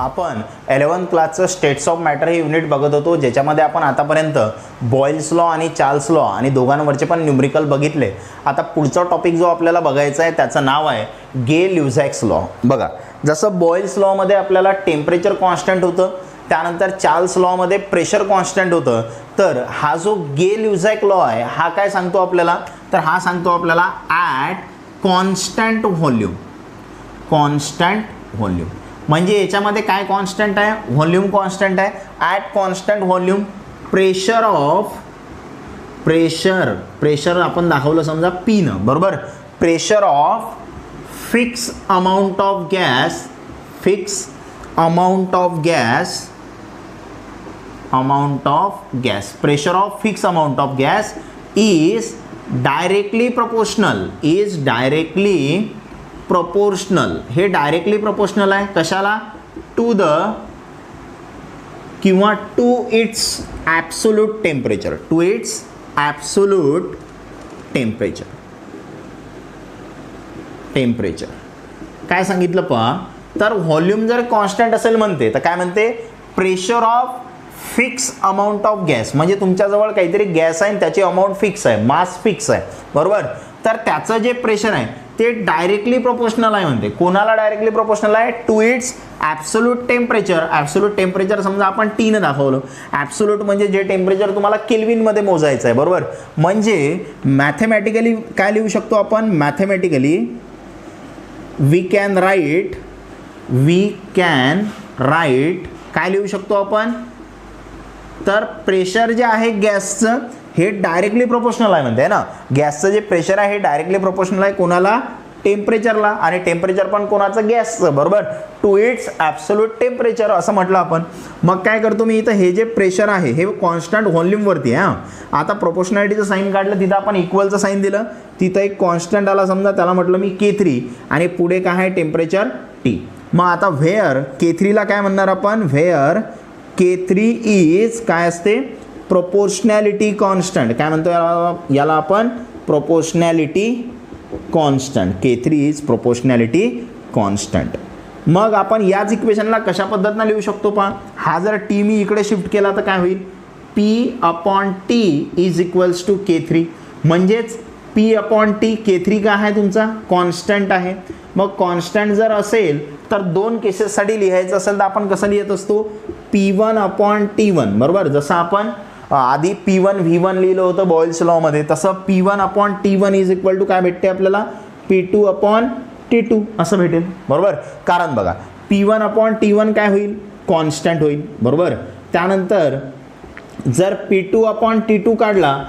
आपण 11th क्लासचं states of matter हे unit बघत होतो, ज्याच्यामध्ये आपण आतापर्यंत बॉयल्स लॉ आणि चार्ल्स लॉ आणि दोघांवरचे पण न्यूमरिकल बघितले. आता पुढचा टॉपिक जो आपल्याला बघायचा आहे त्याचं नाव आहे गे ल्युझॅक्स लॉ. बघा, जसं बॉयल्स लॉमध्ये आपल्याला टेम्परेचर कॉन्स्टंट होतं, त्यानंतर चार्ल्स लॉमध्ये प्रेशर कॉन्स्टंट होतं, तर हा जो गे ल्युझॅक लॉ आहे हा काय सांगतो आपल्याला, तर हा सांगतो आपल्याला at constant volume. Constant volume म्हणजे याच्यामध्ये काय कॉन्स्टंट आहे, व्हॉल्यूम कॉन्स्टंट आहे. At constant volume pressure of pressure आपण दाखवलं समजा P न, बरोबर. Pressure of fix amount of gas, fix amount of gas, pressure of fix amount of gas is directly proportional. हे डायरेक्टली प्रोपोर्शनल आहे कशाला, टू द किंवा to its absolute temperature, to its absolute temperature. काय सांगितलं पहा, तर volume जर constant असेल म्हणते, तर काय म्हणते, pressure of fix amount of gas, म्हणजे तुमच्याजवळ काहीतरी गॅस आहे आणि त्याची अमाऊंट फिक्स आहे, मास फिक्स आहे, बरोबर. तर त्याचं जे प्रेशर आहे ते डायरेक्टली प्रोपोर्शनल आहे म्हणते. कोणाला डायरेक्टली प्रोपोर्शनल आहे, to its absolute temperature. Absolute temperature समजा आपण T ने दाखवलं. ॲब्सोल्यूट म्हणजे जे टेम्परेचर तुम्हाला केल्विनमध्ये मोजायचं आहे, बरोबर. म्हणजे मॅथमॅटिकली काय लिहू शकतो आपण, मॅथमॅटिकली वी कॅन राईट काय लिहू शकतो आपण, तर प्रेशर जे आहे गॅसचं हे डायरेक्टली प्रोपोर्शनल आहे म्हणते ना. गॅसचं जे प्रेशर आहे हे डायरेक्टली प्रोपोर्शनल आहे कोणाला, टेम्परेचरला, आणि टेम्परेचर पण कोणाचं, गॅसचं, बरोबर. टू इट्स ॲब्सोल्यूट टेम्परेचर असं म्हटलं आपण. मग काय करतो मी इथं, हे जे प्रेशर आहे हे कॉन्स्टंट व्हॉल्यूमवरती आहे. आता प्रोपोर्शनॅलिटीचं साईन काढलं, तिथं आपण इक्वलचं साईन दिलं, तिथं एक कॉन्स्टंट आला समजा, त्याला म्हटलं मी K3 आणि पुढे काय आहे टेम्परेचर T. मग आता व्हेअर K3ला काय म्हणणार आपण, व्हेअर K3 इज काय असते, प्रोपोर्शनॅलिटी कॉन्स्टंट. काय म्हणतो याला आपण, proportionality constant. K3 is proportionality constant. मग आपण याच इक्वेशनला कशा पद्धतीनं लिहू शकतो पहा, हा जर T मी इकडे शिफ्ट केला तर काय होईल, P/T is equals to K3. म्हणजेच P/T, K3 काय आहे तुमचा, कॉन्स्टंट आहे. मग कॉन्स्टंट जर असेल तर दोन केसेससाठी लिहायचं असेल तर आपण कसं लिहित असतो, P1/T1, बरोबर. जसं आपण आधी P1 V1 लिहिलं होतं बॉयल्स लॉमध्ये, तसं P1/T1 इज इक्वल टू काय भेटते आपल्याला, P2/T2 असं भेटेल, बरोबर. कारण बघा P1/T1 काय होईल, कॉन्स्टंट होईल, बरोबर. त्यानंतर जर P2/T2 काढला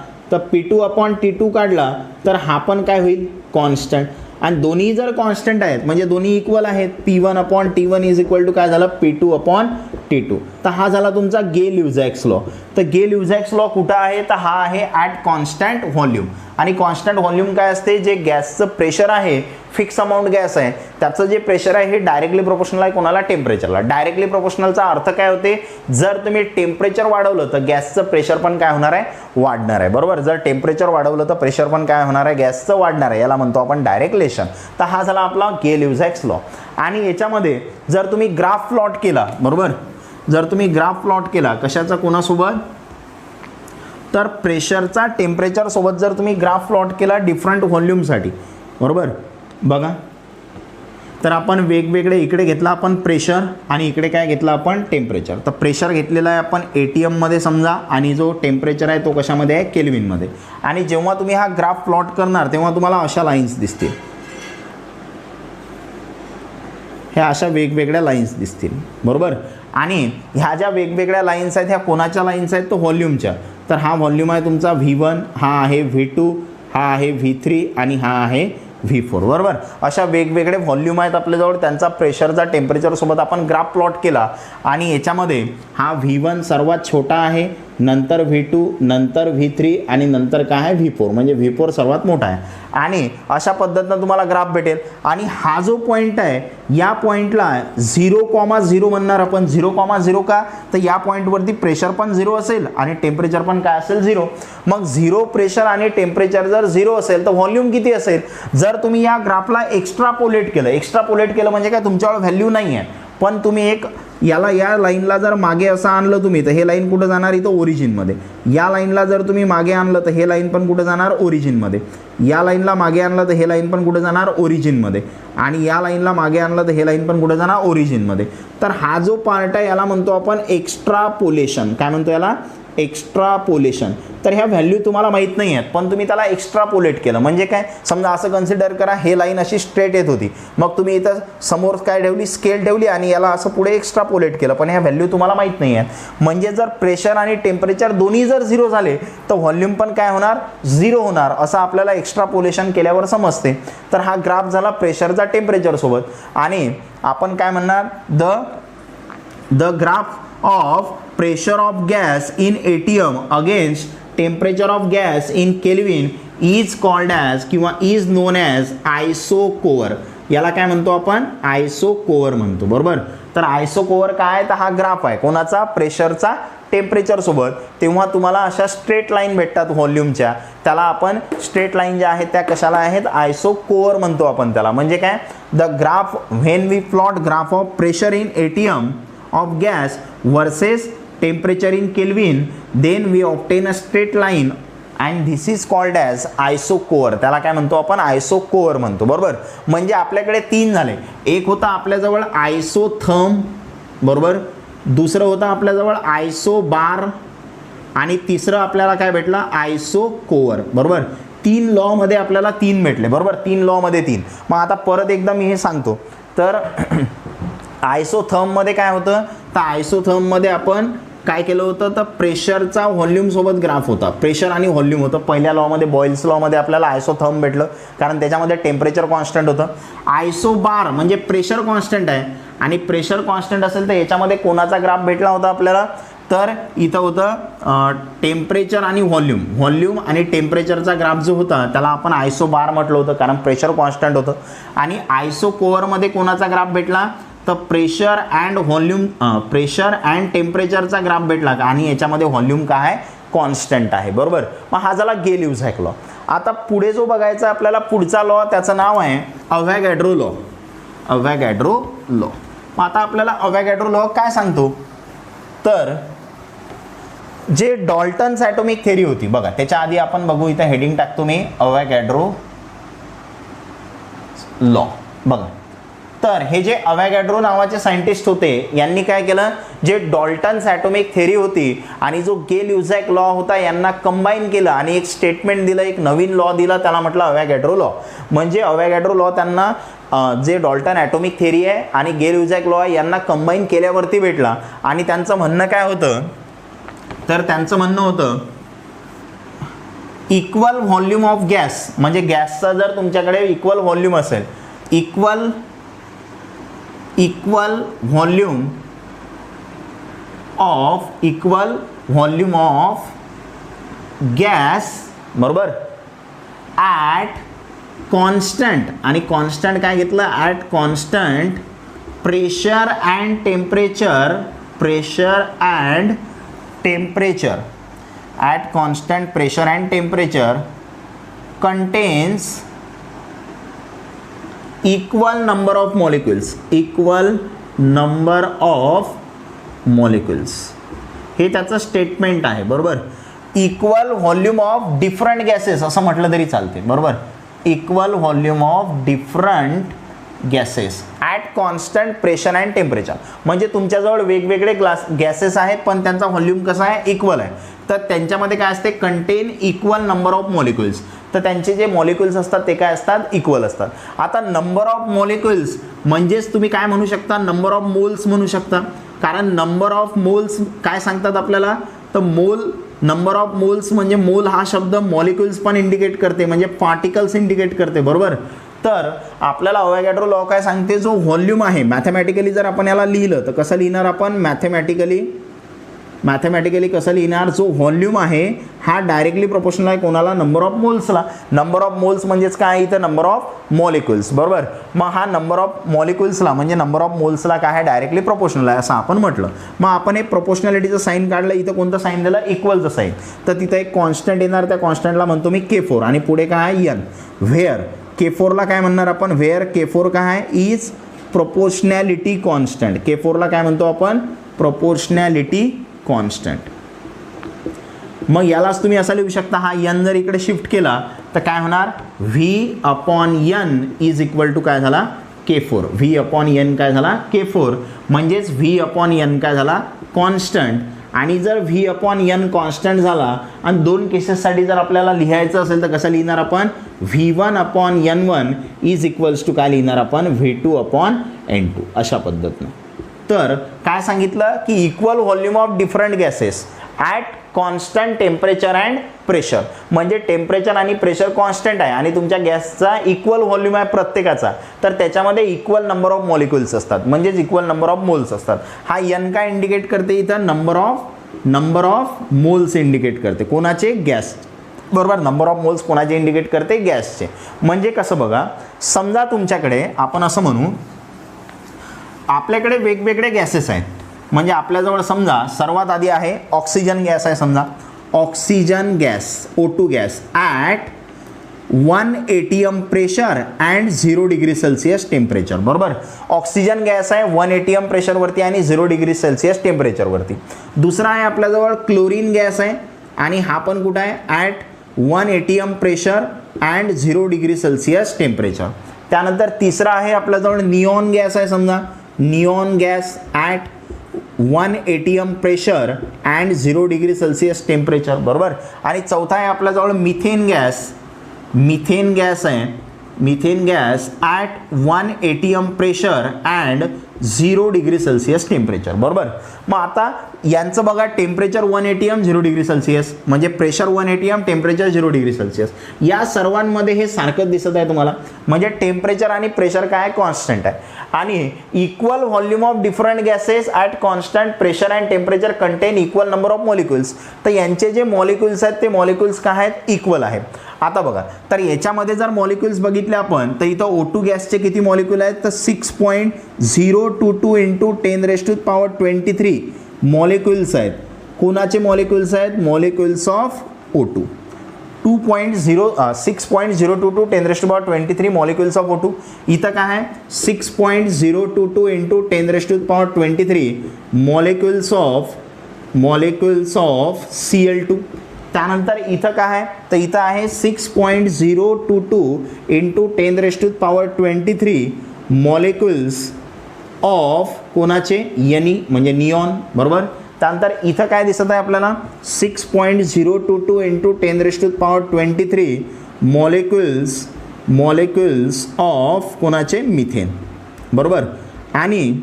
तर हा पण काय होईल, कॉन्स्टंट. आणि दोन्ही जर कॉन्स्टंट आहेत म्हणजे दोन्ही इक्वल आहेत, P1/T1 इज इक्वल टू काय झालं, P2/T2. तर हा झाला तुमचा गे ल्युझॅक्स लॉ. तर गे ल्युझॅक्स लॉ कुठं आहे, तर हा आहे ॲट कॉन्स्टंट व्हॉल्यूम. आणि कॉन्स्टंट व्हॉल्यूम काय असते, जे गॅसचं प्रेशर आहे, फिक्स अमाऊंट गॅस आहे, त्याचं जे प्रेशर आहे हे डायरेक्टली प्रोपोर्शनल आहे कोणाला, टेम्परेचरला. डायरेक्टली प्रोपोर्शनलचा अर्थ काय होते, जर तुम्ही टेम्परेचर वाढवलं तर गॅसचं प्रेशर पण काय होणार आहे, वाढणार आहे, बरोबर. जर टेम्परेचर वाढवलं तर प्रेशर पण काय होणार आहे, गॅसचं वाढणार आहे. याला म्हणतो आपण डायरेक्ट रिलेशन. तर हा झाला आपला गे ल्युझॅक्स लॉ. आणि याच्यामध्ये जर तुम्ही ग्राफ प्लॉट केला, बरोबर, जर तुम्ही ग्राफ प्लॉट केला कशाचा, कोणासोबत, तर प्रेशरचा टेम्परेचर सोबत जर तुम्ही ग्राफ प्लॉट केला डिफरंट व्हॉल्यूमसाठी, बरोबर. बघा, तर आपण वेगवेगळे इकडे घेतला आपण प्रेशर आणि इकडे काय घेतला आपण, टेम्परेचर. तर प्रेशर घेतलेला आहे आपण ATM मध्ये समजा, आणि जो टेम्परेचर आहे तो कशामध्ये आहे, केल्विनमध्ये. आणि जेव्हा तुम्ही हा ग्राफ प्लॉट करणार तेव्हा तुम्हाला अशा लाईन्स दिसतील, ह्या अशा वेगवेगळ्या लाईन्स दिसतील, बरोबर. आणि ह्या ज्या वेगवेगळ्या लाईन्स आहेत ह्या कोणाच्या लाईन्स आहेत, तो व्हॉल्यूमच्या. तर हा व्हॉल्यूम आहे तुमचा V1, हा आहे V2, हा आहे V3 आणि हा आहे V4, बरोबर. अशा वेगवेगळे व्हॉल्यूम आहेत आपल्याजवळ, त्यांचा प्रेशरचा टेम्परेचरसोबत आपण ग्राफ प्लॉट केला. आणि याच्यामध्ये हा V1 सर्वात छोटा आहे, नंतर V2, नंतर V3 आणि नंतर काय आहे, V4, म्हणजे V4 सर्वात मोठा आहे. आणि अशा पद्धतीनं तुम्हाला ग्राफ भेटेल. आणि हा जो पॉईंट आहे या पॉईंटला 0,0 म्हणणार आपण. 0,0 का, तर या पॉईंटवरती प्रेशर पण 0 असेल आणि टेम्परेचर पण काय असेल, 0. मग 0 प्रेशर आणि टेम्परेचर जर 0 असेल तर व्हॉल्यूम किती असेल. जर तुम्ही या ग्राफला एक्स्ट्रापोलेट केलं म्हणजे काय, तुमच्यावर व्हॅल्यू नाही आहे पण तुम्ही एक याला या लाईनला जर मागे असं आणलं तुम्ही तर हे लाईन कुठं जाणार, इथं ओरिजिनमध्ये. या लाईनला जर तुम्ही मागे आणलं तर हे लाईन पण कुठं जाणार, ओरिजिनमध्ये. या लाईनला मागे आणलं तर हे लाईन पण कुठं जाणार, ओरिजिनमध्ये. आणि या लाईनला मागे आणलं तर हे लाईन पण कुठं जाणार, ओरिजिनमध्ये. तर हा जो पार्ट आहे याला म्हणतो आपण एक्स्ट्रापोलेशन. काय म्हणतो याला, एक्स्ट्रापोलेशन. तर ह्या व्हॅल्यू तुम्हाला माहीत नाही आहेत, पण तुम्ही त्याला एक्स्ट्रापोलेट केलं म्हणजे काय, समजा असं कन्सिडर करा हे लाईन अशी स्ट्रेट येत होती, मग तुम्ही इथं समोर काय ठेवली, स्केल ठेवली आणि याला असं पुढे एक्स्ट्रापोलेट केलं, पण ह्या व्हॅल्यू तुम्हाला माहीत नाही आहेत. म्हणजे जर प्रेशर आणि टेम्परेचर दोन्ही जर 0 झाले तर व्हॉल्यूम पण काय होणार, 0 होणार, असं आपल्याला एक्स्ट्रापोलेशन केल्यावर समजते. तर हा ग्राफ झाला प्रेशरचा टेम्परेचर सोबत. आणि आपण काय म्हणणार, the graph of pressure of gas in ATM against temperature of gas in Kelvin is called as किंवा is known as isocover. याला काय म्हणतो आपण, आयसोकोवर म्हणतो, बरोबर. तर आयसोकोवर काय, तर हा ग्राफ आहे कोणाचा, प्रेशरचा टेम्परेचर सोबत. तेव्हा तुम्हाला अशा स्ट्रेट लाईन भेटतात व्हॉल्यूमच्या, त्याला आपण स्ट्रेट लाईन ज्या आहेत त्या कशाला आहेत, आयसोकोवर म्हणतो आपण त्याला. म्हणजे काय, the graph when we plot graph of pressure in ATM of gas versus temperature in Kelvin, then we obtain a straight line and this is called as isocover. त्याला काय म्हणतो आपण, आयसोकोवर म्हणतो, बरोबर. म्हणजे आपल्याकडे 3 झाले. एक होता आपल्याजवळ आयसोथर्म, बरोबर. दुसरं होतं आपल्याजवळ आयसोबार आणि तिसरं आपल्याला काय भेटलं, आयसोकोवर, बरोबर. 3 लॉ मध्ये आपल्याला 3 भेटले, बरोबर. 3 लॉ मध्ये 3. मग आता परत एकदा मी हे सांगतो. तर आयसोथर्ममध्ये काय होतं, तर आयसोथर्ममध्ये आपण काय केलं होतं, तर प्रेशरचा व्हॉल्यूम सोबत ग्राफ होता. प्रेशर आणि व्हॉल्यूम होतं. पहिल्या लॉमध्ये, बॉइल्स लॉमध्ये आपल्याला आयसोथर्म भेटलं कारण त्याच्यामध्ये टेम्परेचर कॉन्स्टंट होतं. आयसोबार म्हणजे प्रेशर कॉन्स्टंट आहे आणि प्रेशर कॉन्स्टंट असेल तर याच्यामध्ये कोणाचा ग्राफ भेटला होता आपल्याला, तर इथं होतं टेम्परेचर आणि व्हॉल्यूम आणि टेम्परेचरचा ग्राफ जो होता त्याला आपण आयसोबार म्हटलं होतं कारण प्रेशर कॉन्स्टंट होतं. आणि आयसोकोवरमध्ये कोणाचा ग्राफ भेटला, तर प्रेशर अँड टेम्परेचरचा ग्राफ भेटला आणि याच्यामध्ये व्हॉल्यूम काय आहे, कॉन्स्टंट आहे, बरोबर. मग हा झाला गेल-ल्यूझॅक लॉ. आता पुढे जो बघायचा आपल्याला पुढचा लॉ, त्याचं नाव आहे अवॅगॅड्रो लॉ. अवॅगॅड्रो लॉ. मग आता आपल्याला अवॅगॅड्रो लॉ काय सांगतो, तर जे डॉल्टन्स ॲटॉमिक थेरी होती बघा, त्याच्या आधी आपण बघू, इथं हेडिंग टाकतो मी, अवॅगॅड्रो लॉ. बघा, तर हे जे अवॅगॅड्रो नावाचे सायंटिस्ट होते यांनी काय केलं, जे डॉल्टन्स ॲटॉमिक थेरी होती आणि जो गेल-ल्यूझॅक लॉ होता यांना कंबाईन केलं आणि एक स्टेटमेंट दिलं, एक नवीन लॉ दिला, त्याला म्हटलं अवॅगॅड्रो लॉ. म्हणजे अवॅगॅड्रो लॉ त्यांना जे डॉल्टन ॲटॉमिक थेरी आहे आणि गेल-ल्यूझॅक लॉ आहे यांना कंबाईन केल्यावरती भेटला. आणि त्यांचं म्हणणं काय होतं, तर त्यांचं म्हणणं होतं इक्वल व्हॉल्यूम ऑफ गॅस, म्हणजे गॅसचा जर तुमच्याकडे इक्वल व्हॉल्यूम असेल, इक्वल व्हॉल्यूम ऑफ गॅस, बरोबर, ॲट कॉन्स्टंट, आणि कॉन्स्टंट काय घेतलं, at constant pressure and temperature, at constant pressure and temperature contains equal number of molecules. हे त्याचं स्टेटमेंट आहे, बरोबर. Equal volume of different gases असं म्हटलं तरी चालते, बरोबर. Equal volume of different gases at constant pressure and temperature. म्हणजे तुमच्याजवळ वेगवेगळे गॅसेस आहेत पण त्यांचा व्हॉल्यूम कसा आहे, इक्वल आहे. तर त्यांच्यामध्ये काय असते, content equal number of molecules. तर त्यांचे जे मॉलिक्युल्स असतात ते काय असतात, इक्वल असतात. आता नंबर ऑफ मॉलिक्युल्स म्हणजेच तुम्ही काय म्हणू शकता, नंबर ऑफ मोल्स म्हणू शकता. कारण नंबर ऑफ मोल्स काय सांगतात आपल्याला, तर नंबर ऑफ मोल्स म्हणजे मोल हा शब्द मॉलिक्युल्स पण इंडिकेट करते, म्हणजे पार्टिकल्स इंडिकेट करते, बरोबर. तर आपल्याला अवॅगॅड्रो लॉ काय सांगते, जो व्हॉल्यूम आहे मॅथमॅटिकली जर आपण याला लिहिलं तर कसं लिहिणार आपण, मॅथमॅटिकली कसं लिहिणार, जो व्हॉल्यूम आहे हा डायरेक्टली प्रोपोर्शनल आहे कोणाला, नंबर ऑफ मोल्सला. नंबर ऑफ मोल्स म्हणजेच काय, इथं नंबर ऑफ मॉलिक्युल्स, बरोबर. मग हा नंबर ऑफ मॉलिक्युल्सला म्हणजे नंबर ऑफ मोल्सला काय आहे, डायरेक्टली प्रोपोर्शनल आहे असं आपण म्हटलं. मग आपण एक प्रोपोर्शनॅलिटीचं साईन काढलं, इथं कोणतं साईन दिलं, इक्वलचं साईन. तर तिथं एक कॉन्स्टंट येणार, त्या कॉन्स्टंटला म्हणतो मी K4 आणि पुढे काय आहे, N. व्हेअर K4ला काय म्हणणार आपण, व्हेअर K4 काय आहे, इज प्रोपोर्शनॅलिटी कॉन्स्टंट. K4ला काय म्हणतो आपण? Proportionality constant. मग यालाच तुम्ही असं लिहू शकता, हा n जर इकडे शिफ्ट केला तर काय होणार? V/n इज इक्वल टू काय झाला? K4. V/n काय झाला? K4. म्हणजेच V/n काय झाला? कॉन्स्टंट. आणि जर V/n कॉन्स्टंट झाला आणि दोन केसेससाठी जर आपल्याला लिहायचं असेल तर कसं लिहिणार आपण? V1/n1 इज इक्वल्स टू काय लिहिणार आपण? V2/n2 अशा पद्धतीनं. तर काय सांगितलं की equal volume of different gases at constant temperature and pressure. म्हणजे टेम्परेचर आणि प्रेशर कॉन्स्टंट आहे आणि तुमच्या गॅसचा इक्वल व्हॉल्यूम आहे प्रत्येकाचा, तर त्याच्यामध्ये इक्वल नंबर ऑफ मॉलिक्युल्स असतात, म्हणजेच इक्वल नंबर ऑफ मोल्स असतात. हा n काय इंडिकेट करते इथं? नंबर ऑफ मोल्स इंडिकेट करते. कोणाचे? गॅस. बरोबर. नंबर ऑफ मोल्स कोणाचे इंडिकेट करते? गॅसचे. म्हणजे कसं बघा, समजा तुमच्याकडे आपण असं म्हणू, आपल्याकडे वेगवेगळे गॅसेस आहेत. म्हणजे आपल्याजवळ समजा सर्वात आधी आहे ऑक्सिजन गॅस आहे. समजा oxygen gas O2 gas at 1 atm pressure and 0 degree Celsius temperature. बरोबर. ऑक्सिजन गॅस आहे 1 atm प्रेशरवरती आणि 0 डिग्री सेल्सिअस टेम्परेचरवरती. दुसरा आहे आपल्याजवळ क्लोरीन गॅस आहे आणि हा पण कुठं आहे? At 1 atm pressure and 0 degree Celsius temperature. त्यानंतर तिसरा आहे आपल्याजवळ निऑन गॅस आहे. समजा neon gas at 1 atm pressure and 0 degree Celsius temperature. बरोबर. आणि चौथा आहे आपल्याजवळ मिथेन गॅस. मिथेन गॅस आहे, methane gas at 1 atm pressure and 0 degree Celsius temperature. बरोबर. मग आता यांचं बघा, टेम्परेचर 1 atm 0 डिग्री सेल्सिअस, म्हणजे pressure 1 atm, temperature 0 degree Celsius. या सर्वांमध्ये हे सारखंच दिसत आहे तुम्हाला. म्हणजे टेम्परेचर आणि प्रेशर काय? कॉन्स्टंट आहे. आणि equal volume of different gases at constant pressure and temperature content equal number of molecules. तर यांचे जे मॉलिक्युल्स आहेत ते मॉलिक्युल्स काय आहेत? इक्वल आहेत. आता बघा, तर याच्यामध्ये जर मॉलिक्युल्स बघितले आपण तर इथं O2 गॅसचे किती मॉलिक्युल आहेत? तर 6.022 इंटू 10⁻23 मॉलिक्युल्स आहेत. कोणाचे मॉलिक्युल्स आहेत? Molecules of O2. 6.022 10⁻23 molecules of O2. इथं काय आहे? 6.022 इंटू 10⁻23 मॉलिक्युल्स ऑफ Cl2. त्यानंतर इथं काय आहे? तर इथं आहे 6.022 इंटू 10⁻23 मॉलिक्युल्स ऑफ कोणाचे? Ne म्हणजे निऑन. बरोबर. त्यानंतर इथं काय दिसत आहे आपल्याला? 6.022 इंटू 10⁻23 मॉलिक्युल्स ऑफ कोणाचे? मिथेन. बरोबर. आणि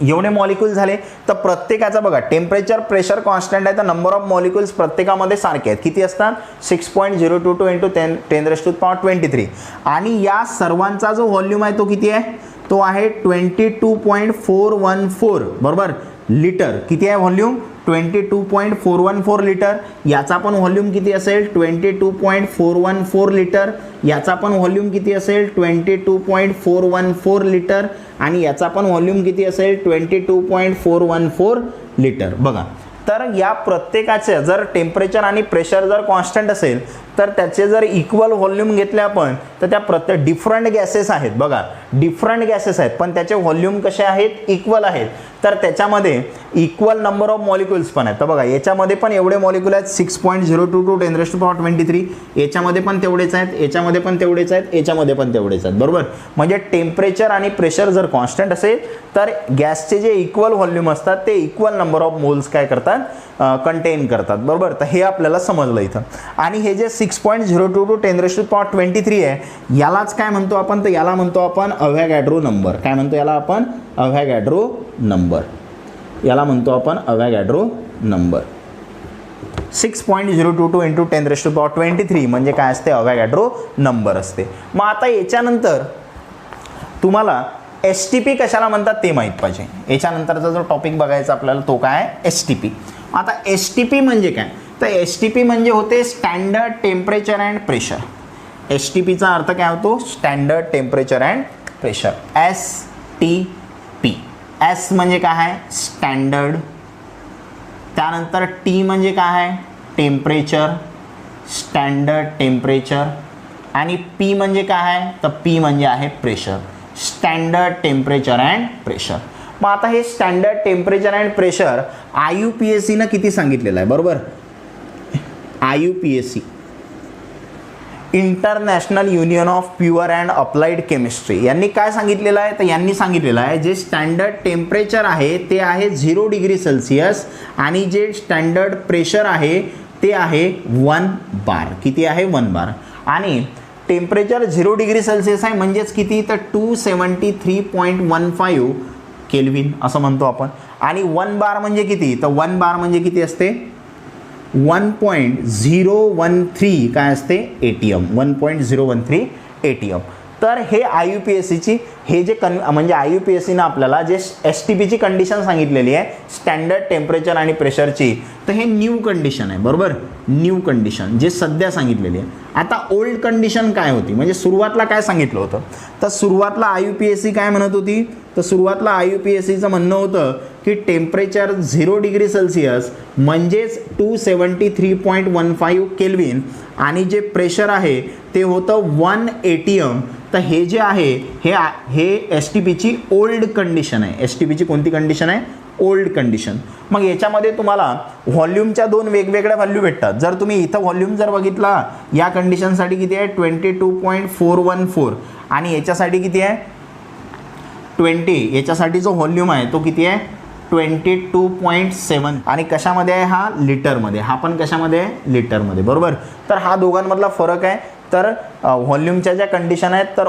एवढे मॉलिक्युल झाले तर प्रत्येकाचा बघा, टेम्परेचर प्रेशर कॉन्स्टंट आहे तर नंबर ऑफ मॉलिक्युल्स प्रत्येकामध्ये सारखे आहेत. किती असतात? 6.022 इंटू 10⁻23. आणि या सर्वांचा जो व्हॉल्यूम आहे तो किती आहे? तो आहे 22.414. बरोबर. लिटर. किती आहे व्हॉल्यूम? 22.414 लिटर. याचा पण व्हॉल्यूम किती असेल? 22.414 लिटर. याचा पण व्हॉल्यूम किती असेल? 22.414 लिटर. आणि याचा पण व्हॉल्यूम किती असेल? 22.414 लिटर. बघा, तर या प्रत्येकाचे जर टेम्परेचर आणि प्रेशर जर कॉन्स्टंट असेल तर त्याचे जर इक्वल व्हॉल्यूम घेतले आपण तर त्या प्रत्येक डिफरंट गॅसेस आहेत. बघा, डिफरंट गॅसेस आहेत पण त्याचे व्हॉल्यूम कसे आहेत? इक्वल आहेत. तर त्याच्यामध्ये इक्वल नंबर ऑफ मॉलिक्युल्स पण आहेत. तर बघा, याच्यामध्ये पण एवढे मॉलिक्युल आहेत 6.022 10⁻23. याच्यामध्ये पण तेवढेच आहेत, याच्यामध्ये पण तेवढेच आहेत, याच्यामध्ये पण तेवढेच आहेत. बरोबर. म्हणजे टेम्परेचर आणि प्रेशर जर कॉन्स्टंट असेल तर गॅसचे जे इक्वल व्हॉल्यूम असतात ते इक्वल नंबर ऑफ मोल्स काय करतात? कंटेन करतात. बरोबर. तर हे आपल्याला समजलं इथं. आणि हे जे 6.022 10⁻23 आहे यालाच काय म्हणतो आपण? तर याला म्हणतो आपण अव्हॅगॅड्रो नंबर. काय म्हणतो याला आपण? अव्हॅगॅड्रो नंबर. याला म्हणतो आपण अव्हॅगॅड्रो नंबर. 6.022 इंटू 10⁻23 म्हणजे काय असते? अव्हॅगॅड्रो नंबर असते. मग आता याच्यानंतर तुम्हाला STP कशाला म्हणतात ते माहीत पाहिजे. याच्यानंतरचा जो टॉपिक बघायचा आपल्याला तो काय? STP. आता STP म्हणजे काय? तर STP म्हणजे होते स्टँडर्ड टेम्परेचर अँड प्रेशर. STPचा अर्थ काय होतो? Standard temperature and pressure. STP. S म्हणजे काय आहे? स्टँडर्ड. त्यानंतर T म्हणजे काय आहे? Temperature, standard temperature. आणि P म्हणजे काय आहे? तर P म्हणजे आहे pressure. Standard temperature and pressure. मग आता हे स्टँडर्ड टेम्परेचर अँड प्रेशर IUPACनं किती सांगितलेलं आहे, बरोबर. IUPAC international union of pure and applied chemistry यांनी काय सांगितलेलं आहे, तर यांनी सांगितलेलं आहे जे स्टँडर्ड टेम्परेचर आहे ते आहे 0 डिग्री सेल्सिअस आणि जे स्टँडर्ड प्रेशर आहे ते आहे 1 बार. किती आहे, 1 बार. आणि टेम्परेचर 0 डिग्री सेल्सिअस आहे म्हणजेच किती, तर 273.15 केल्विन असं म्हणतो आपण. आणि 1 बार म्हणजे किती, तर 1 बार म्हणजे किती असते, 1.013 काय असते, ATM. 1.013 ATM. तर हे IUPACची हे जे म्हणजे IUPACनं आपल्याला जे STPची कंडिशन सांगितलेली आहे स्टँडर्ड टेम्परेचर आणि प्रेशरची, तर हे न्यू कंडिशन आहे, बरोबर. न्यू कंडिशन जे सध्या सांगितलेली आहे. आता ओल्ड कंडिशन काय होती, म्हणजे सुरुवातला काय सांगितलं होतं, तर सुरुवातला IUPAC काय म्हणत होती, तर सुरुवातला IUPACचं म्हणणं होतं की टेम्परेचर 0 डिग्री सेल्सिअस म्हणजेच 273.15 केल्विन आणि जे प्रेशर आहे ते होतं 1 ATM. तर हे जे आहे हे STPची ओल्ड कंडिशन आहे. STPची कोणती कंडिशन आहे, ओल्ड कंडिशन. मग याच्यामध्ये तुम्हाला व्हॉल्यूमच्या 2 वेगवेगळ्या व्हॅल्यू भेटतात. जर तुम्ही इथं व्हॉल्यूम जर बघितला या कंडिशनसाठी किती आहे, 22.414 आणि याच्यासाठी किती आहे 20. याच्यासाठी जो व्हॉल्यूम आहे तो किती आहे 22.7 आणि कशामध्ये आहे, हा लिटरमध्ये. हा पण कशामध्ये आहे, लिटरमध्ये, बरोबर. तर हा दोघांमधला फरक आहे. तर व्हॉल्यूमच्या ज्या कंडिशन आहेत तर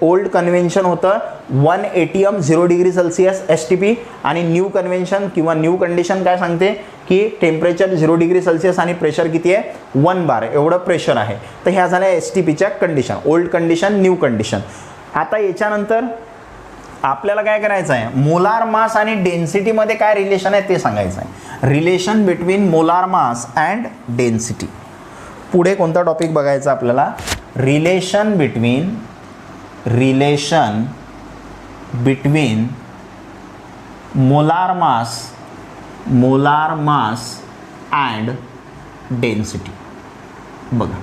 ओल्ड कन्व्हेन्शन होतं 1 ATM 0 डिग्री सेल्सिअस STP आणि न्यू कन्व्हेन्शन किंवा न्यू कंडिशन काय सांगते की टेम्परेचर 0 डिग्री सेल्सिअस आणि प्रेशर किती आहे 1 बार एवढं प्रेशर आहे. तर ह्या झाल्या STPच्या condition, old condition, new condition. आता याच्यानंतर आपल्याला काय करायचं आहे, मोलार मास आणि डेन्सिटीमध्ये काय रिलेशन आहे ते सांगायचं आहे. Relation between molar mass and density. पुढे कोणता टॉपिक बघायचा आपल्याला, relation between molar mass and density. बघा,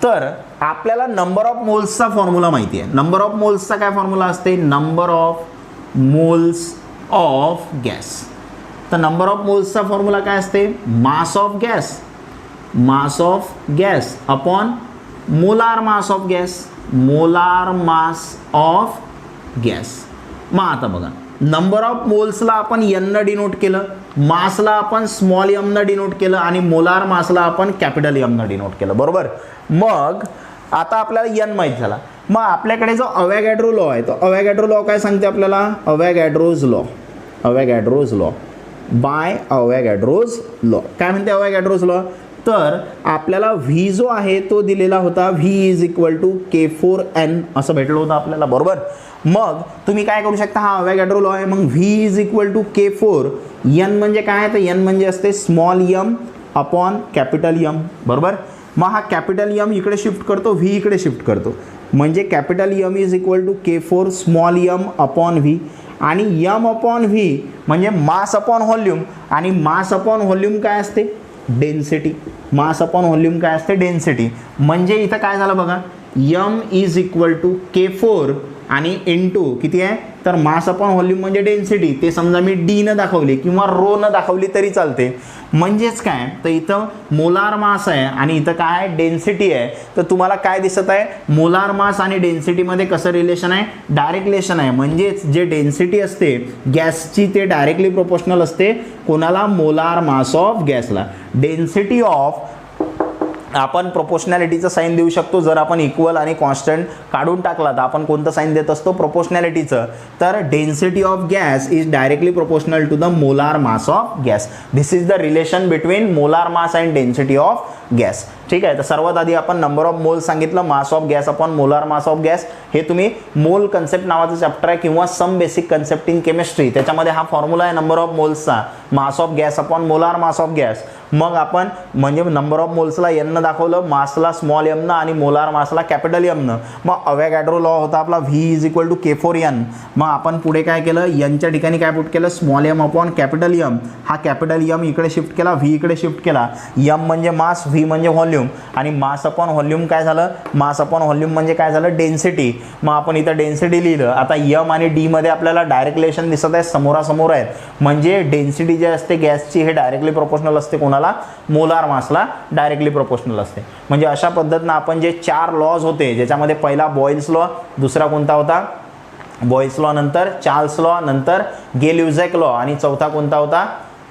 तर आपल्याला नंबर ऑफ मोल्सचा फॉर्म्युला माहिती आहे. नंबर ऑफ मोल्सचा काय फॉर्म्युला असते, number of moles of gas. तर नंबर ऑफ मोल्सचा फॉर्म्युला काय असते, मास of gas upon molar mass of gas. मग आता बघा, नंबर ऑफ मोल्सला आपण n न डिनोट केलं, मासला आपण स्मॉल m न डिनोट केलं आणि मोलार मासला आपण कॅपिटल M न डिनोट केलं, बरोबर. मग आता आपल्याला n माहीत झाला. मग आपल्याकडे जो अवॅगॅड्रो लॉ आहे तो अवॅगॅड्रो लॉ काय सांगते आपल्याला, अवॅगॅड्रोज लॉ बाय अवॅगॅड्रोज लॉ. काय म्हणते अवॅगॅड्रोज लॉ, तर आपल्याला V जो आहे तो दिलेला होता V is equal to K4n असं भेटलं होतं आपल्याला, बरोबर. मग तुम्ही काय करू शकता, हा अवॅगॅड्रो लॉ आहे. मग V is equal to K4, n म्हणजे काय, तर n म्हणजे असते small m upon capital M, बरोबर. मग हा कॅपिटल M इकडे शिफ्ट करतो, V इकडे शिफ्ट करतो, म्हणजे capital M is equal to K4 small m upon V. आणि m अपॉन V म्हणजे मास अपॉन व्हॉल्यूम आणि मास अपॉन व्हॉल्यूम काय असते, डेन्सिटी. मास अपॉन व्हॉल्यूम काय असते, डेन्सिटी. म्हणजे इथं काय झालं बघा, m is equal to K4 आणि इंटू किती आहे, तर मास अपॉन व्हॉल्यूम म्हणजे डेन्सिटी. ते समजा मी D न दाखवली किंवा रो न दाखवली तरी चालते. म्हणजेच काय, तर इथं मोलार मास आहे आणि इथं काय आहे, डेन्सिटी आहे. तर तुम्हाला काय दिसत आहे, मोलार मास आणि डेन्सिटीमध्ये कसं रिलेशन आहे, डायरेक्ट रिलेशन आहे. म्हणजेच जे डेन्सिटी असते गॅसची ते डायरेक्टली प्रोपोर्शनल असते कोणाला, मोलार मास ऑफ गॅसला. डेन्सिटी ऑफ आपण प्रोपोर्शनॅलिटीचं साईन देऊ शकतो. जर आपण इक्वल आणि कॉन्स्टंट काढून टाकला तर आपण कोणतं साईन देत असतो, प्रोपोर्शनॅलिटीचं. तर density of gas is directly proportional to the molar mass of gas. This is the relation between molar mass and density of gas. ठीक आहे. तर सर्वात आधी आपण नंबर ऑफ मोल सांगितलं, mass of gas upon molar mass of gas. हे तुम्ही mole concept नावाचं चॅप्टर आहे किंवा some basic concept in chemistry, त्याच्यामध्ये हा फॉर्म्युला आहे नंबर ऑफ मोल्सचा, mass of gas upon molar mass of gas. मग आपण म्हणजे नंबर ऑफ मोल्सला एननं दाखवलं, मासला स्मॉल एमनं आणि मोलार मासला कॅपिटल एमनं. मग अवॅगॅड्रो लॉ होता आपला V is equal to K4n. मग आपण पुढे काय केलं, एनच्या ठिकाणी काय पुट केलं, small M upon capital M. हा कॅपिटल एम इकडे शिफ्ट केला, व्ही इकडे शिफ्ट केला. एम म्हणजे मास, व्ही म्हणजे व्हॉल्यूम आणि मास अपॉन व्हॉल्यूम काय झालं, मास अपॉन व्हॉल्यूम म्हणजे काय झालं, डेन्सिटी. मग आपण इथं डेन्सिटी लिहिलं. आता एम आणि डी मध्ये आपल्याला डायरेक्ट रिलेशन दिसत आहे, समोरासमोर आहेत. म्हणजे डेन्सिटी जी असते गॅसची हे डायरेक्टली प्रोपोर्शनल असते कोणाला, मोलार मासला डायरेक्टली प्रोपोर्शनल असते. म्हणजे अशा पद्धतीनं आपण जे 4 लॉज होते, ज्याच्यामध्ये पहिला बॉयल्स लॉ, दुसरा कोणता होता बॉयल्स लॉ, नंतर चार्ल्स लॉ, नंतर गे-ल्युझॅक लॉ आणि चौथा कोणता होता,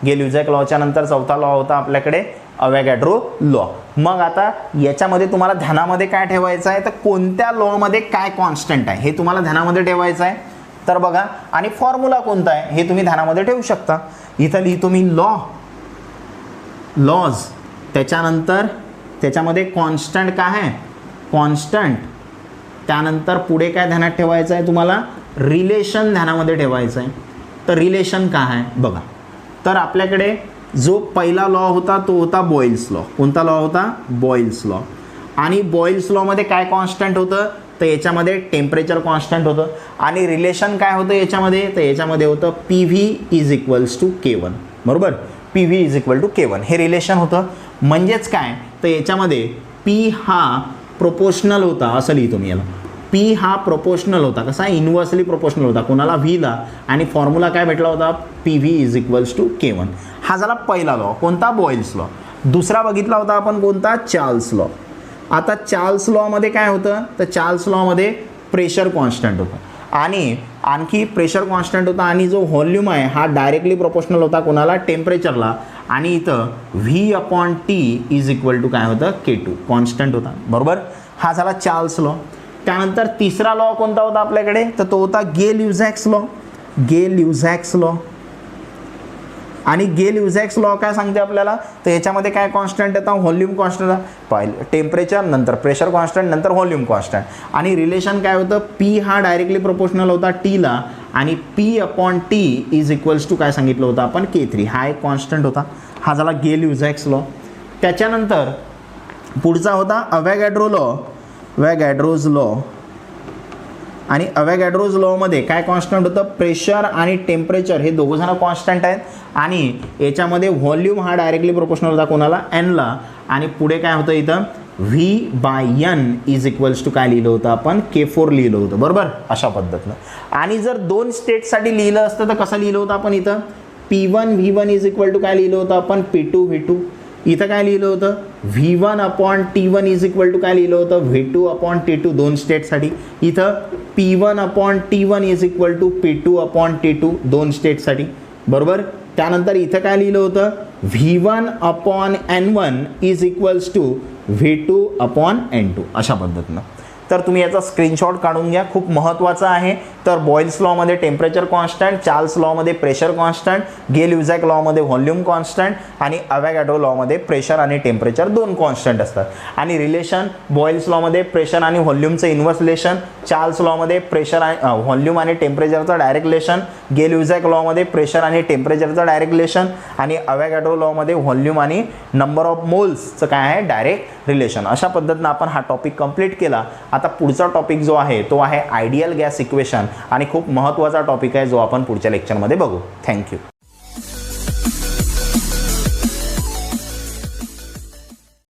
गे-ल्युझॅक लॉच्या नंतर चौथा लॉ होता आपल्याकडे अवॅगॅड्रो लॉ. मग आता याच्यामध्ये तुम्हाला ध्यानामध्ये काय ठेवायचं आहे, तर कोणत्या लॉमध्ये काय कॉन्स्टंट आहे हे तुम्हाला ध्यानामध्ये ठेवायचं आहे. तर बघा, आणि फॉर्म्युला कोणता आहे हे तुम्ही ध्यानामध्ये ठेवू शकता. इथं लिहितो मी लॉज, त्याच्यानंतर त्याच्यामध्ये कॉन्स्टंट काय आहे, कॉन्स्टंट. त्यानंतर पुढे काय ध्यानात ठेवायचं आहे तुम्हाला, रिलेशन ध्यानामध्ये ठेवायचं आहे. तर रिलेशन काय आहे बघा, तर आपल्याकडे जो पहिला लॉ होता तो होता बॉयल्स लॉ. कोणता लॉ होता, बॉयल्स लॉ. आणि बॉयल्स लॉमध्ये काय कॉन्स्टंट होतं, तर याच्यामध्ये टेम्परेचर कॉन्स्टंट होतं. आणि रिलेशन काय होतं याच्यामध्ये, तर याच्यामध्ये होतं PV is equals to K1. बरोबर, PV is equal to K1 हे रिलेशन होतं. म्हणजेच काय, तर याच्यामध्ये P हा प्रोपोर्शनल होता, असं लिहितो मी याला. P हा प्रोपोर्शनल होता, कसा, इन्व्हर्सली प्रोपोर्शनल होता कोणाला, व्हीला. आणि फॉर्म्युला काय भेटला होता, PV is equals to K1. हा झाला पहिला लॉ, कोणता, बॉयल्स लॉ. दुसरा बघितला होता आपण कोणता, चार्ल्स लॉ. आता चार्ल्स लॉमध्ये काय होतं, तर चार्ल्स लॉमध्ये प्रेशर कॉन्स्टंट होतं आणि आणखी प्रेशर कॉन्स्टंट होता आणि जो व्हॉल्यूम आहे हा डायरेक्टली प्रोपोर्शनल होता कोणाला, टेम्परेचरला. आणि इथं V/T इज इक्वल टू काय होतं, K2 कॉन्स्टंट होता. बरोबर, हा झाला चार्ल्स लॉ. त्यानंतर तिसरा लॉ कोणता होता आपल्याकडे, तर तो होता गे-ल्युझॅक्स लॉ. गे-ल्युझॅक्स लॉ. आणि गे-ल्युझॅक्स लॉ काय सांगते आपल्याला, तर याच्यामध्ये काय कॉन्स्टंट येतं, व्हॉल्यूम कॉन्स्टंट, पाहिलं टेम्परेचर, नंतर प्रेशर कॉन्स्टंट, नंतर व्हॉल्यूम कॉन्स्टंट. आणि रिलेशन काय होतं, P हा डायरेक्टली प्रोपोर्शनल होता Tला आणि P/T इज इक्वल्स टू काय सांगितलं होतं आपण, K3. हा एक कॉन्स्टंट होता. हा झाला गे-ल्युझॅक्स लॉ. त्याच्यानंतर पुढचा होता अवॅगॅड्रो लॉ, अवॅगॅड्रोज लॉ. आणि अवॅगॅड्रोज लॉमध्ये काय कॉन्स्टंट होतं, प्रेशर आणि टेम्परेचर हे दोघं जण कॉन्स्टंट आहेत. आणि याच्यामध्ये व्हॉल्यूम हा डायरेक्टली प्रोपोर्शनल होता कोणाला, Nला. आणि पुढे काय होतं इथं, V/N इज इक्वल्स टू काय लिहिलं होतं आपण, K4 लिहिलं होतं. बरोबर, अशा पद्धतीनं. आणि जर 2 स्टेटसाठी लिहिलं असतं तर कसं लिहिलं होतं आपण, इथं P1 V1 is equal to काय लिहिलं होतं आपण, P2 V2. इथं काय लिहिलं होतं, V1/T1 इज इक्वल टू काय लिहिलं होतं, V2/T2 2 स्टेटसाठी. इथं P1/T1 is equal to P2/T2 2 स्टेटसाठी. बरोबर, त्यानंतर इथं काय लिहिलं होतं, V1/N1 is equals to V2/N2 अशा पद्धतीनं. तर तुम्ही याचा स्क्रीनशॉट काढून घ्या, खूप महत्त्वाचं आहे. तर बॉयल्स लॉमध्ये टेम्परेचर कॉन्स्टंट, चार्ल्स लॉमध्ये प्रेशर कॉन्स्टंट, गे-ल्युझॅक लॉमध्ये व्हॉल्यूम कॉन्स्टंट आणि अवॅगॅड्रो लॉमध्ये प्रेशर आणि टेम्परेचर 2 कॉन्स्टंट असतात. आणि रिलेशन बॉयल्स लॉमध्ये प्रेशर आणि व्हॉल्यूमचं इन्व्हर्स रिलेशन, चार्ल्स लॉमध्ये प्रेशर आणि व्हॉल्यूम आणि टेम्परेचरचं डायरेक्ट रिलेशन, गे-ल्युझॅक लॉमध्ये प्रेशर आणि टेम्परेचरचं डायरेक्ट रिलेशन आणि अवॅगॅड्रो लॉमध्ये व्हॉल्यूम आणि नंबर ऑफ मोल्सचं काय आहे, डायरेक्ट रिलेशन. अशा पद्धतीनं आपण हा टॉपिक कंप्लीट केला. आता पुढचा टॉपिक जो आहे तो आहे आयडियल गॅस इक्वेशन आणि खूप महत्त्वाचा टॉपिक आहे जो आपण पुढच्या लेक्चरमध्ये बघू. थँक्यू.